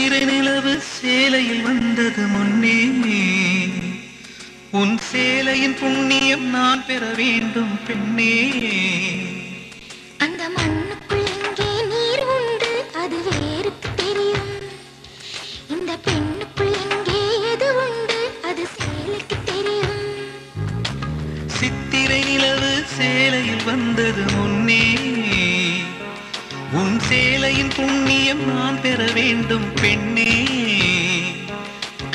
சித்திரை நிலவு சேலையில் வந்தது முன்னே, உன் சேலையின் புண்ணியம் நான் பெற வேண்டும் பெண்ணே. அந்த மண்ணுக்குள் எங்கே நீர் உண்டு அது வேருக்கு தெரியும். இந்த பெண்ணுக்குள் எங்கே எது உண்டு அது சேலைக்கு தெரியும். சித்திரை நிலவு சேலையில் வந்தது முன்னே, உன் சேலையின் புண்ணியம் நான் பெற வேண்டும் பெண்ணே.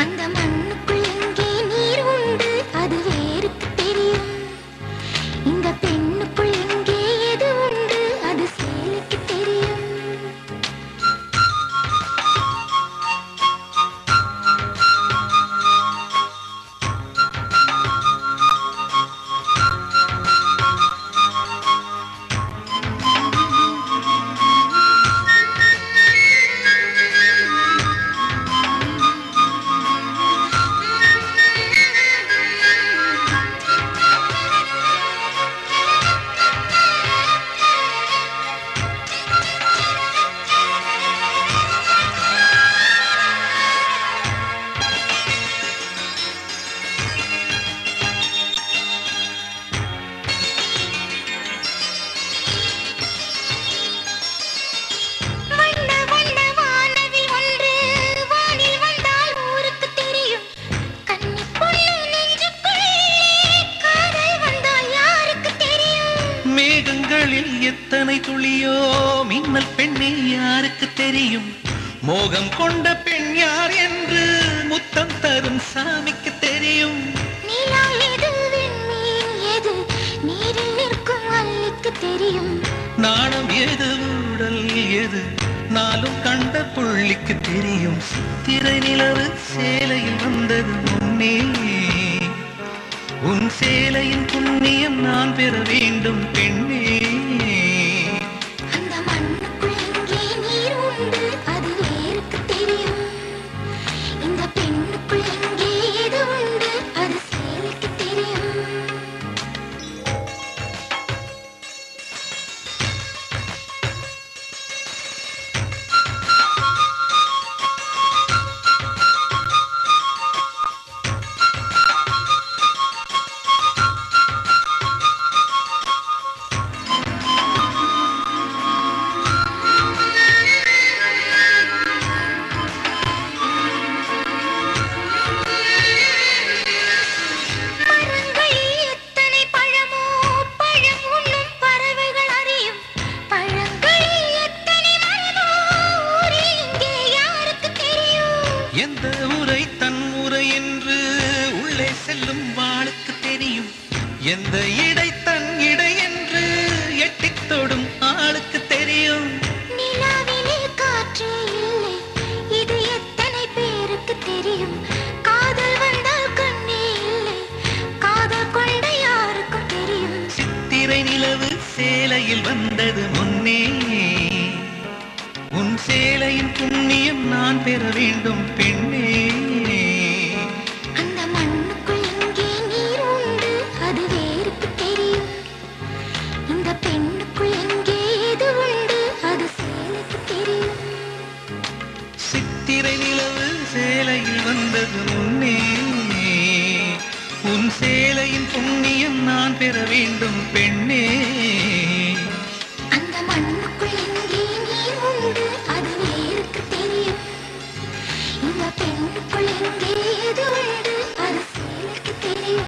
அந்த மண்ணுக்குள் எங்கே நீர் உண்டு அது வேருக்கு தெரியும். இந்த பெண்ணுக்குள் எங்கே எது உண்டு அது சேலைக்கு தெரியும். மேகங்களில் எத்தனை துளியோ மின்னல் பெண்ணே யாருக்கு தெரியும். மோகம் கொண்ட பெண் யார் என்று முத்தம் தரும் சாமிக்கு தெரியும். நிலா எது விண்மீன் எது நீரில் நிற்கும் அல்லிக்கு தெரியும். நாணம் எது உடல் எது நாளும் கண்ட புள்ளிக்கு தெரியும். சித்திரை நிலவு சேலையில் வந்தது முன்னே, உன் சேலையின் புண்ணியம் நான் பெற வேண்டும் பெண்ணே. அந்த மண்ணுக்குள் எங்கே நீர் உண்டு அது வேருக்கு தெரியும். இந்த பெண்ணுக்குள் எங்கே எது உண்டு அது சேலைக்கு தெரியும். எந்த உரை தன் உரை என்று உள்ளே செல்லும் வாளுக்கு தெரியும். எந்த இடை தன் இடை என்று எட்டித் தொடும் ஆளுக்கு தெரியும். நிலாவிலே காற்றே இல்லை இது எத்தனை பேருக்கு தெரியும். காதல் வந்தால் கண்ணே இல்லை காதல் கொண்ட யாருக்கும் தெரியும். சித்திரை நிலவு சேலையில் வந்தது முன்னே, உன் சேலையின் புண்ணியம் நான் பெற வேண்டும் பெண்ணே. அந்த மண்ணுக்குள் எங்கே நீர் உண்டு அது வேருக்கு தெரியும். இந்த பெண்ணுக்குள் எங்கே எது உண்டு அது சேலைக்கு தெரியும். சித்திரை நிலவு சேலையில் வந்தது முன்னே, உன் சேலையின் புண்ணியம் நான் பெற வேண்டும் பெண்ணே. அந்த மண்ணுக்குள் எங்கே நீர் உண்டு அது வேருக்கு தெரியும். இந்த பெண்ணுக்குள்